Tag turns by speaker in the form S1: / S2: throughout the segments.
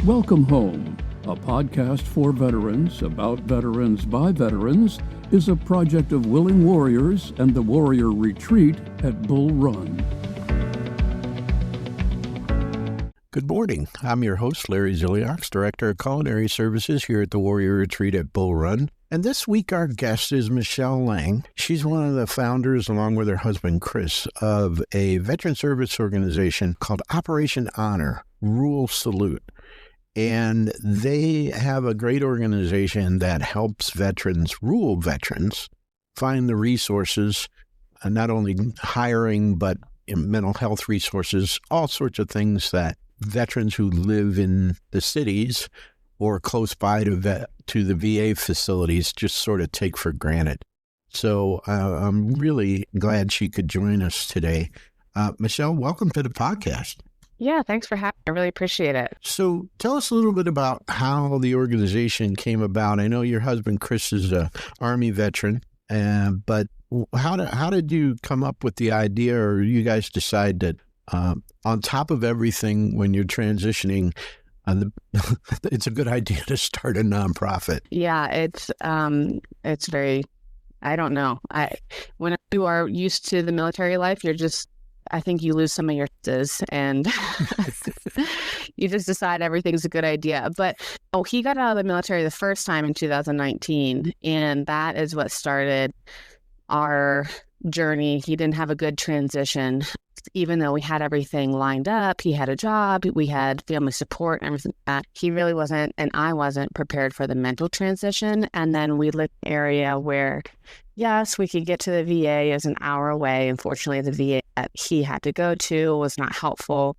S1: Welcome Home, a podcast for veterans, about veterans by veterans, is a project of Willing Warriors and the Warrior Retreat at Bull Run.
S2: Good morning. I'm your host, Larry Ziliox, Director of Culinary Services here at the Warrior Retreat at Bull Run. And this week, our guest is Michelle Lang. She's one of the founders, along with her husband, Chris, of a veteran service organization called Operation Honor, Rural Salute. And they have a great organization that helps veterans, rural veterans, find the resources, not only hiring, but in mental health resources, all sorts of things that veterans who live in the cities or close by to the VA facilities just sort of take for granted. So I'm really glad she could join us today. Michelle, welcome to the podcast.
S3: Yeah, thanks for having me. I really appreciate it.
S2: So tell us a little bit about how the organization came about. I know your husband, Chris, is an Army veteran, but how did you come up with the idea, or you guys decide that on top of everything when you're transitioning, it's a good idea to start a nonprofit?
S3: Yeah, it's very, I don't know. When you are used to the military life, I think you lose some of your senses and you just decide everything's a good idea. But he got out of the military the first time in 2019, and that is what started our journey. He didn't have a good transition. Even though we had everything lined up, he had a job, we had family support and everything like that, he really wasn't, and I wasn't prepared for the mental transition. And then we lived in an area where, yes, we could get to the VA as an hour away. Unfortunately, the VA that he had to go to was not helpful,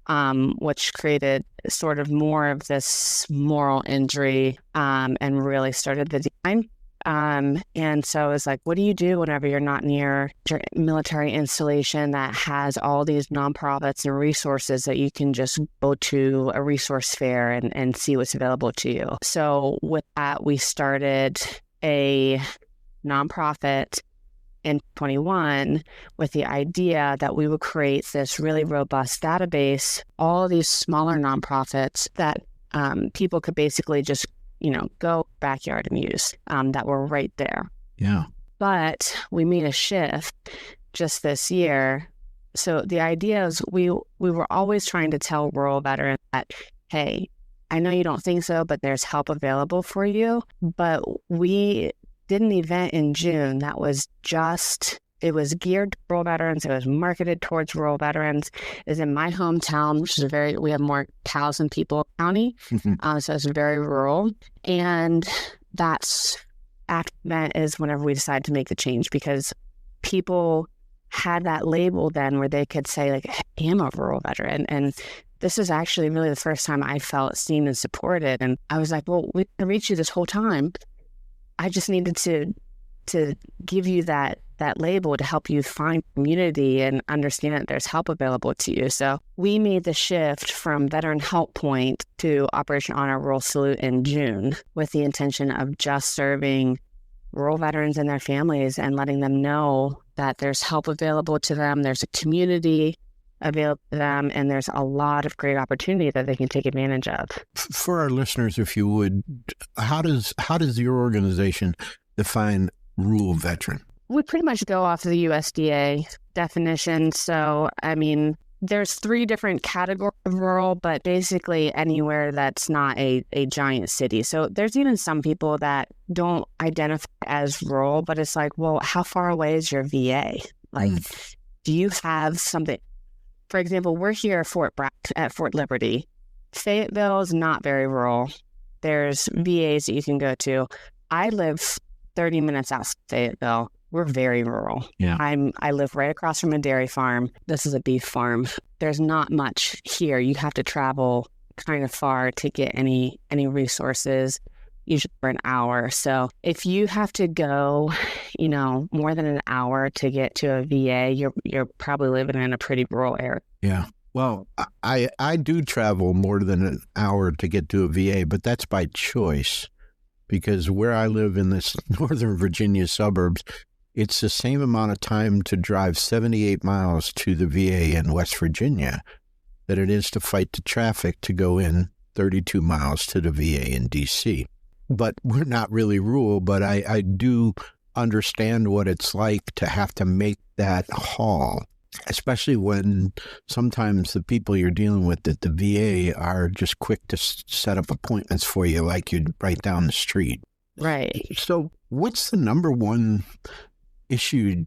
S3: which created sort of more of this moral injury and really started the decline. And so it's like, what do you do whenever you're not near your military installation that has all these nonprofits and resources that you can just go to a resource fair and see what's available to you? So with that, we started a nonprofit in 2021 with the idea that we would create this really robust database, all of these smaller nonprofits that people could basically just go backyard and use that were right there.
S2: Yeah.
S3: But we made a shift just this year. So the idea is we were always trying to tell rural veterans that, hey, I know you don't think so, but there's help available for you. But we did an event in June that was it was geared to rural veterans. It was marketed towards rural veterans. It's in my hometown, which is we have more cows than people county. So it's very rural. And that's event is whenever we decided to make the change, because people had that label then where they could say, like, I am a rural veteran. And this is actually really the first time I felt seen and supported. And I was like, well, we can reach you this whole time. I just needed to give you that label to help you find community and understand that there's help available to you. So we made the shift from Veteran Help Point to Operation Honor Rural Salute in June with the intention of just serving rural veterans and their families and letting them know that there's help available to them, there's a community available to them, and there's a lot of great opportunity that they can take advantage of.
S2: For our listeners, if you would, how does your organization define rural veteran?
S3: We pretty much go off the USDA definition. So, I mean, there's 3 different categories of rural, but basically anywhere that's not a giant city. So there's even some people that don't identify as rural, but it's like, well, how far away is your VA? Like, do you have something? For example, we're here at Fort Liberty. Fayetteville is not very rural. There's VAs that you can go to. I live 30 minutes out of Fayetteville. We're very rural.
S2: Yeah.
S3: I live right across from a dairy farm. This is a beef farm. There's not much here. You have to travel kind of far to get any resources, usually for an hour. So if you have to go, more than an hour to get to a VA, you're probably living in a pretty rural area.
S2: Yeah. Well, I do travel more than an hour to get to a VA, but that's by choice, because where I live in this Northern Virginia suburbs, it's the same amount of time to drive 78 miles to the VA in West Virginia that it is to fight the traffic to go in 32 miles to the VA in D.C. But we're not really rural, but I do understand what it's like to have to make that haul, especially when sometimes the people you're dealing with at the VA are just quick to set up appointments for you like you'd right down the street.
S3: Right.
S2: So what's the number one issue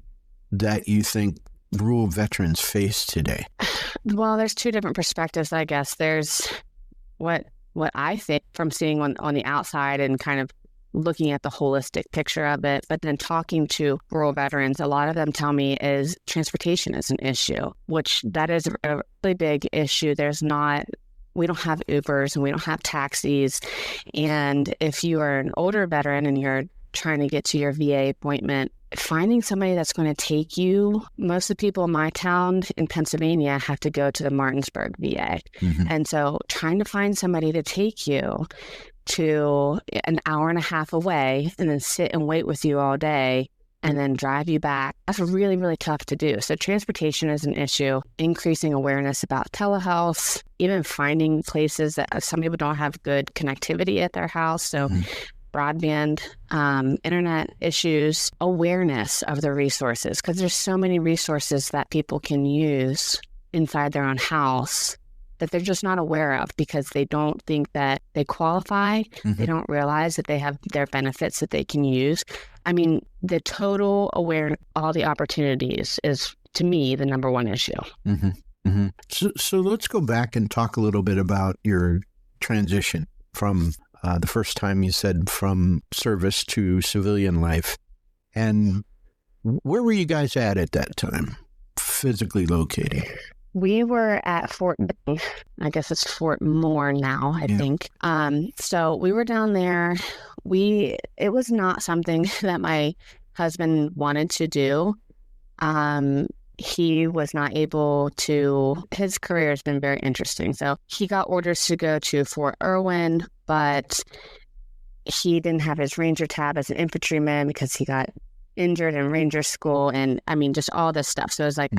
S2: that you think rural veterans face today?
S3: Well, there's two different perspectives, I guess. There's what I think from seeing on the outside and kind of looking at the holistic picture of it, but then talking to rural veterans, a lot of them tell me is transportation is an issue, which that is a really big issue. We don't have Ubers and we don't have taxis. And if you are an older veteran and you're trying to get to your VA appointment, finding somebody that's going to take you, most of the people in my town in Pennsylvania have to go to the Martinsburg VA. Mm-hmm. And so trying to find somebody to take you to an hour and a half away and then sit and wait with you all day and then drive you back, that's really, really tough to do. So transportation is an issue, increasing awareness about telehealth, even finding places that some people don't have good connectivity at their house. So broadband, internet issues, awareness of the resources, because there's so many resources that people can use inside their own house that they're just not aware of because they don't think that they qualify. Mm-hmm. They don't realize that they have their benefits that they can use. I mean, the total awareness, all the opportunities is, to me, the number one issue.
S2: Mm-hmm. Mm-hmm. So let's go back and talk a little bit about your transition from the first time you said from service to civilian life. And where were you guys at that time, physically located?
S3: We were at Fort, I guess it's Fort Moore now, I think. So we were down there. It was not something that my husband wanted to do. He was not able to, his career has been very interesting. So he got orders to go to Fort Irwin, but he didn't have his Ranger tab as an infantryman because he got injured in Ranger school. And I mean, just all this stuff. So it was like,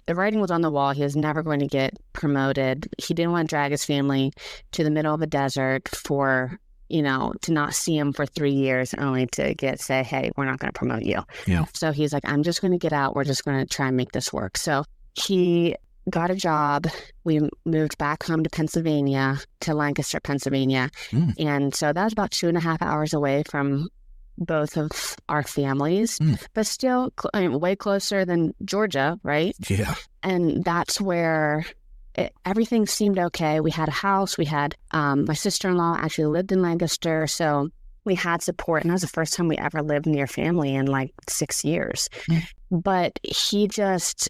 S3: the writing was on the wall. He was never going to get promoted. He didn't want to drag his family to the middle of a desert for, to not see him for 3 years only to say, hey, we're not going to promote you. Yeah. So he's like, I'm just going to get out. We're just going to try and make this work. So he got a job. We moved back home to Pennsylvania, to Lancaster, Pennsylvania. And so that was about 2.5 hours away from both of our families, but still way closer than Georgia, right? Yeah. And that's where everything seemed okay. We had a house. We had my sister-in-law actually lived in Lancaster, so we had support. And that was the first time we ever lived near family in like 6 years. But he just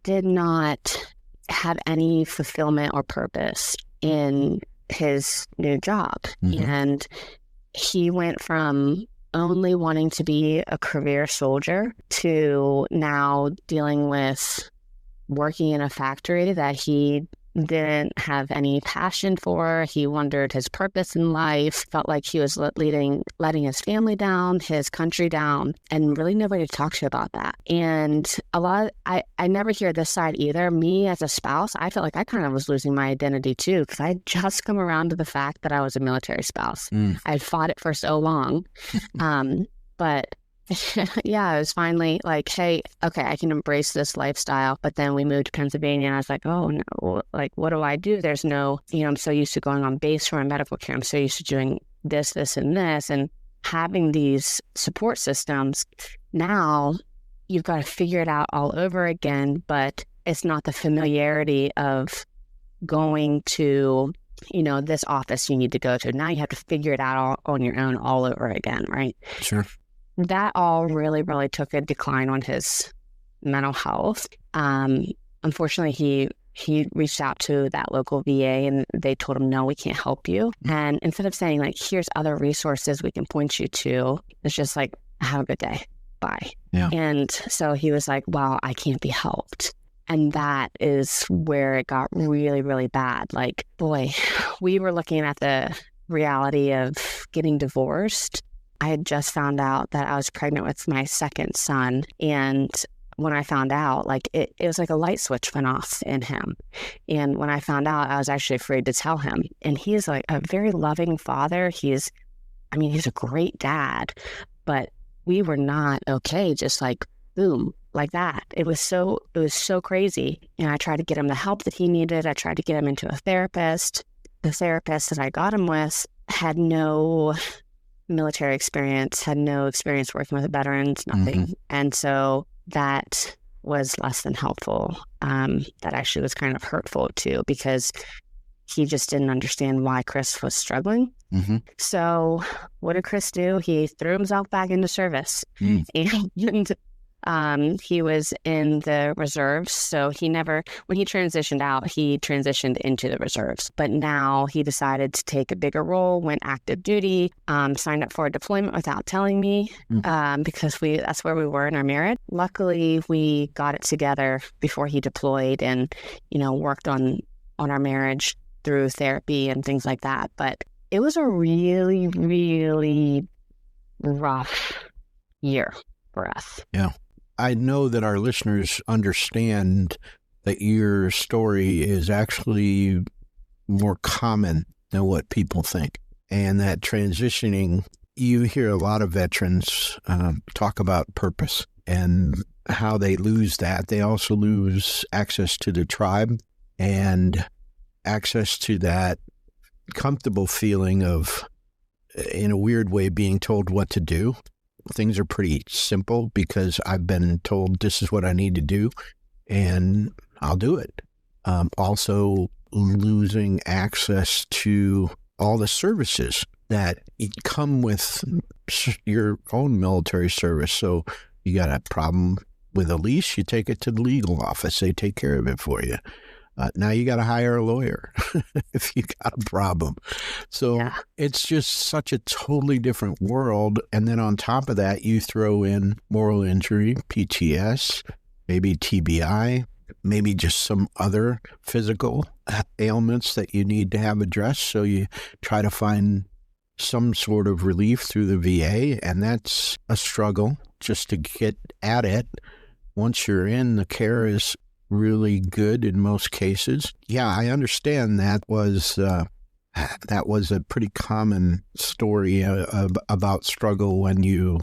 S3: did not have any fulfillment or purpose in his new job. And he went from only wanting to be a career soldier to now dealing with working in a factory that he didn't have any passion for. He wondered his purpose in life, felt like he was letting his family down, his country down, and really nobody to talk to about that. And I never hear this side either. Me as a spouse, I felt like I kind of was losing my identity too, because I had just come around to the fact that I was a military spouse. I'd fought it for so long. But yeah, it was finally like, hey, okay, I can embrace this lifestyle. But then we moved to Pennsylvania and I was like, oh no, like, what do I do? There's no, I'm so used to going on base for my medical care. I'm so used to doing this, and this, and having these support systems. Now you've got to figure it out all over again, but it's not the familiarity of going to, this office you need to go to. Now you have to figure it out all on your own all over again, right? Sure. That all really, really took a decline on his mental health. Unfortunately, he reached out to that local VA and they told him, no, we can't help you. And instead of saying like, here's other resources we can point you to, it's just like, have a good day. Bye. Yeah. And so he was like, well, I can't be helped. And that is where it got really, really bad. Like, boy, we were looking at the reality of getting divorced. I had just found out that I was pregnant with my second son, and when I found out, like it was like a light switch went off in him. And when I found out, I was actually afraid to tell him. And he is like a very loving father. He's a great dad, but we were not okay. Just like, boom, like that. It was so crazy. And I tried to get him the help that he needed. I tried to get him into a therapist. The therapist that I got him with had no military experience, had no experience working with veterans, nothing. Mm-hmm. And so that was less than helpful. That actually was kind of hurtful too, because he just didn't understand why Chris was struggling. Mm-hmm. So what did Chris do? He threw himself back into service. And he was in the reserves. So when he transitioned out, he transitioned into the reserves. But now he decided to take a bigger role, went active duty, signed up for a deployment without telling me, because that's where we were in our marriage. Luckily, we got it together before he deployed and, worked on our marriage through therapy and things like that. But it was a really, really rough year for us.
S2: Yeah. I know that our listeners understand that your story is actually more common than what people think. And that transitioning, you hear a lot of veterans talk about purpose and how they lose that. They also lose access to the tribe and access to that comfortable feeling of, in a weird way, being told what to do. Things are pretty simple because I've been told this is what I need to do and I'll do it. Also losing access to all the services that come with your own military service. So you got a problem with a lease, you take it to the legal office. They take care of it for you. Now you got to hire a lawyer if you got a problem. So It's just such a totally different world. And then on top of that, you throw in moral injury, PTS, maybe TBI, maybe just some other physical ailments that you need to have addressed. So you try to find some sort of relief through the VA. And that's a struggle just to get at it. Once you're in, the care is really good in most cases. Yeah, I understand that was a pretty common story about struggle when you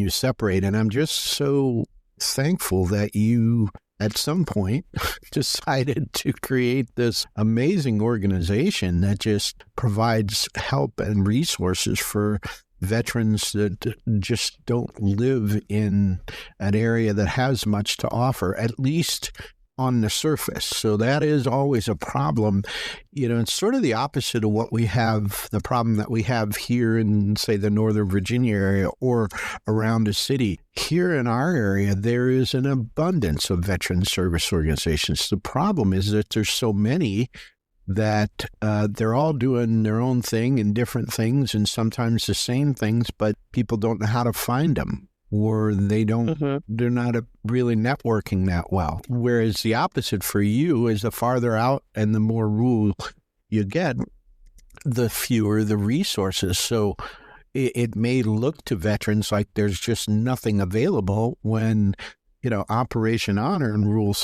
S2: separate. And I'm just so thankful that you, at some point, decided to create this amazing organization that just provides help and resources for veterans that just don't live in an area that has much to offer, at least on the surface. So that is always a problem. It's sort of the opposite of what we have, the problem that we have here in, say, the Northern Virginia area or around a city. Here in our area, there is an abundance of veteran service organizations. The problem is that there's so many that they're all doing their own thing and different things and sometimes the same things, but people don't know how to find them, or they're not really networking that well. Whereas the opposite for you is the farther out and the more rural you get, the fewer the resources. So it may look to veterans like there's just nothing available when, Operation Honor and Rural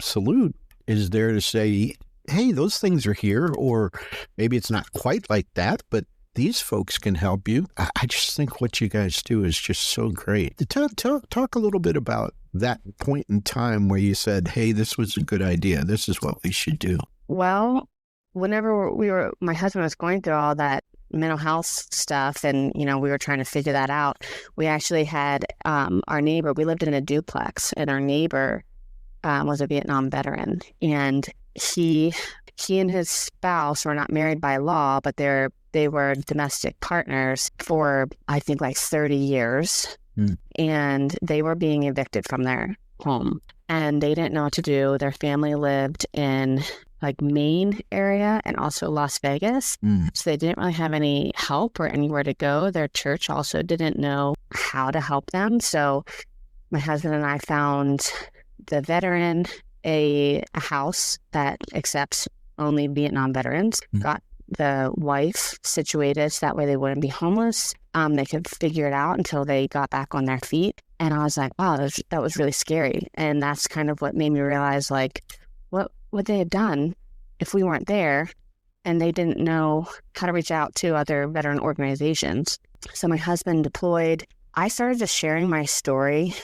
S2: Salute is there to say, hey, those things are here, or maybe it's not quite like that, but these folks can help you. I just think what you guys do is just so great. Talk a little bit about that point in time where you said, hey, this was a good idea. This is what we should do.
S3: Well, whenever my husband was going through all that mental health stuff and, we were trying to figure that out, we actually had our neighbor, we lived in a duplex, and our neighbor was a Vietnam veteran, and he and his spouse were not married by law, but they were domestic partners for, I think, like 30 years. And they were being evicted from their home. And they didn't know what to do. Their family lived in like Maine area and also Las Vegas. So they didn't really have any help or anywhere to go. Their church also didn't know how to help them. So my husband and I found the veteran a house that accepts only Vietnam veterans, got the wife situated so that way they wouldn't be homeless. They could figure it out until they got back on their feet. And I was like, wow, that was really scary. And that's kind of what made me realize, like, what would they have done if we weren't there and they didn't know how to reach out to other veteran organizations. So my husband deployed. I started just sharing my story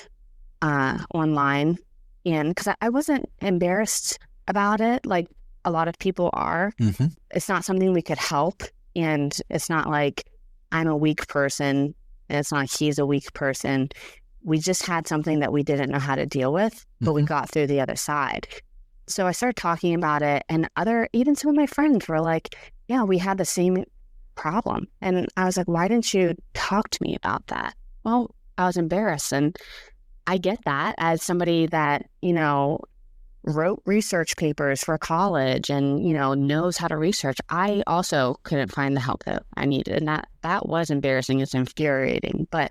S3: online, and because I wasn't embarrassed about it like a lot of people are. Mm-hmm. It's not something we could help, and it's not like I'm a weak person, and it's not like he's a weak person. We just had something that we didn't know how to deal with, but we got through the other side. So I started talking about it, and even some of my friends were like, yeah, we had the same problem. And I was like, why didn't you talk to me about that? Well, I was embarrassed. And I get that as somebody that, wrote research papers for college and, knows how to research. I also couldn't find the help that I needed. And that was embarrassing. It's infuriating, but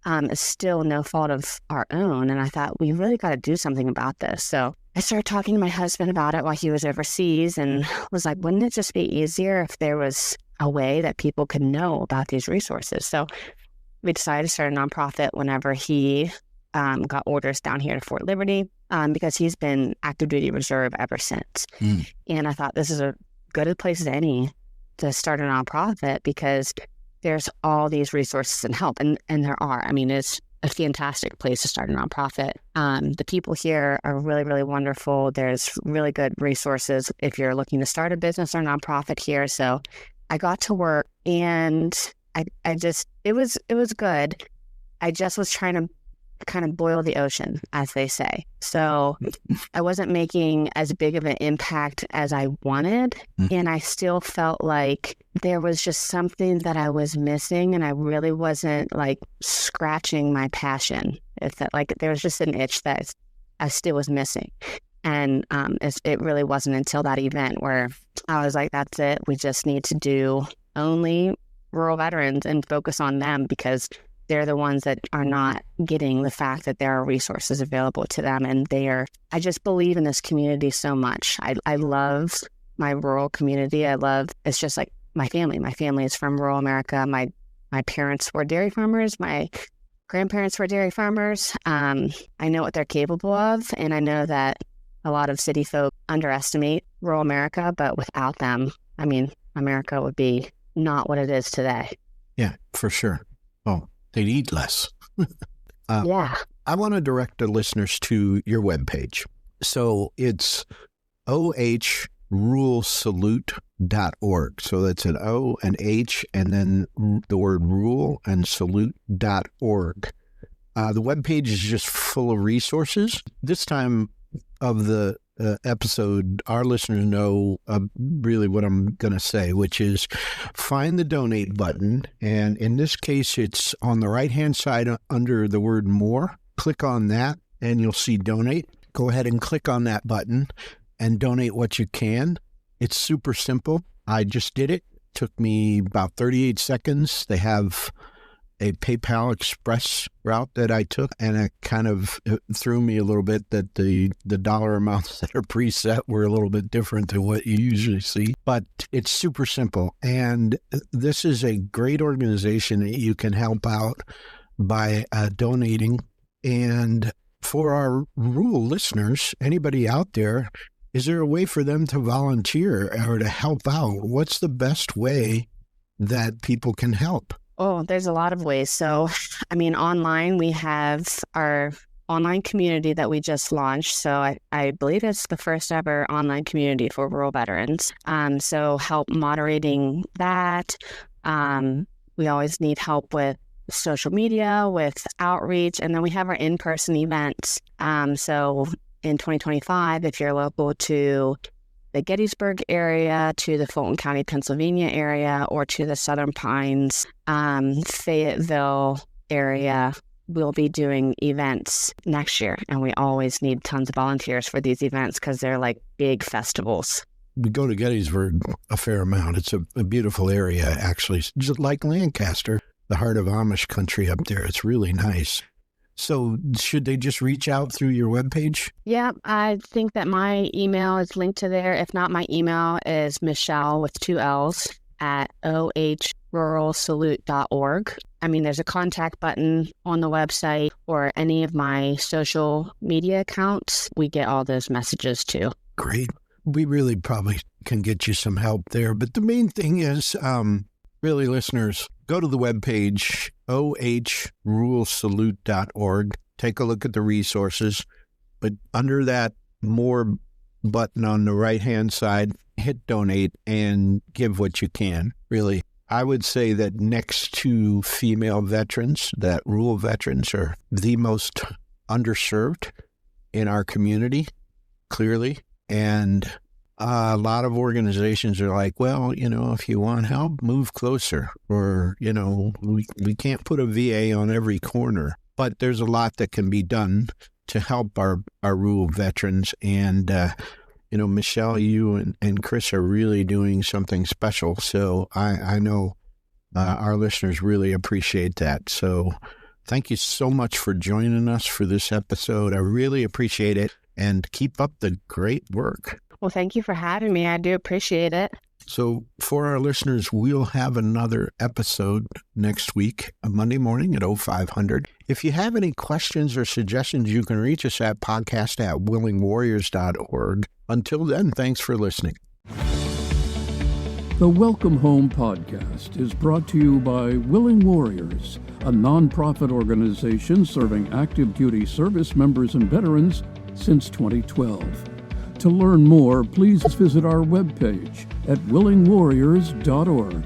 S3: it's still no fault of our own. And I thought, we really got to do something about this. So I started talking to my husband about it while he was overseas and was like, wouldn't it just be easier if there was a way that people could know about these resources? So we decided to start a nonprofit whenever he got orders down here to Fort Liberty because he's been active duty reserve ever since. And I thought this is a good a place as any to start a nonprofit because there's all these resources and help. And there are. I mean, it's a fantastic place to start a nonprofit. The people here are really, really wonderful. There's really good resources if you're looking to start a business or nonprofit here. So I got to work and it was good. I just was trying to kind of boil the ocean, as they say. So I wasn't making as big of an impact as I wanted. And I still felt like there was just something that I was missing, and I really wasn't like scratching my passion. It's that like there was just an itch that I still was missing. And it really wasn't until that event where I was like, that's it. We just need to do only rural veterans and focus on them because they're the ones that are not getting the fact that there are resources available to them. And I just believe in this community so much. I love my rural community. It's just like my family. My family is from rural America. My parents were dairy farmers. My grandparents were dairy farmers. I know what they're capable of. And I know that a lot of city folk underestimate rural America, but without them, I mean, America would be not what it is today.
S2: Yeah, for sure. Oh, they'd eat less.
S3: Yeah.
S2: I want to direct the listeners to your webpage. So it's ohruralsalute.org. So that's an O, an H, and then the word rural and salute.org. The webpage is just full of resources. This time of the episode, our listeners know really what I'm going to say, which is find the donate button. And in this case, it's on the right-hand side under the word more. Click on that and you'll see donate. Go ahead and click on that button and donate what you can. It's super simple. I just did it. Took me about 38 seconds. They have a PayPal Express route that I took, and it kind of threw me a little bit that the dollar amounts that are preset were a little bit different than what you usually see. But it's super simple, and this is a great organization that you can help out by donating. And for our rural listeners, anybody out there, is there a way for them to volunteer or to help out? What's the best way that people can help?
S3: Oh, there's a lot of ways. So, I mean, online, we have our online community that we just launched. So I believe it's the first ever online community for rural veterans. So help moderating that. We always need help with social media, with outreach, and then we have our in-person events. So in 2025, if you're local to the Gettysburg area, to the Fulton County, Pennsylvania area, or to the Southern Pines, Fayetteville area, we'll be doing events next year. And we always need tons of volunteers for these events because they're like big festivals.
S2: We go to Gettysburg a fair amount. It's a beautiful area, actually, just like Lancaster, the heart of Amish country up there. It's really nice. So should they just reach out through your webpage?
S3: Yeah, I think that my email is linked to there. If not, my email is Michelle with 2 L's at ohruralsalute.org. I mean, there's a contact button on the website or any of my social media accounts. We get all those messages too.
S2: Great. We really probably can get you some help there. But the main thing is, really, listeners, go to the webpage, ohruralsalute.org. Take a look at the resources. But under that More button on the right-hand side, hit donate and give what you can. Really, I would say that next to female veterans, that rural veterans are the most underserved in our community, clearly. And a lot of organizations are like, well, if you want help, move closer. Or, we can't put a VA on every corner. But there's a lot that can be done to help our rural veterans. And, Michelle, you and Chris are really doing something special. So I know our listeners really appreciate that. So thank you so much for joining us for this episode. I really appreciate it. And keep up the great work.
S3: Well, thank you for having me. I do appreciate it.
S2: So for our listeners, we'll have another episode next week, Monday morning at 0500. If you have any questions or suggestions, you can reach us at podcast@willingwarriors.org. Until then, thanks for listening.
S1: The Welcome Home podcast is brought to you by Willing Warriors, a nonprofit organization serving active duty service members and veterans since 2012. To learn more, please visit our webpage at willingwarriors.org.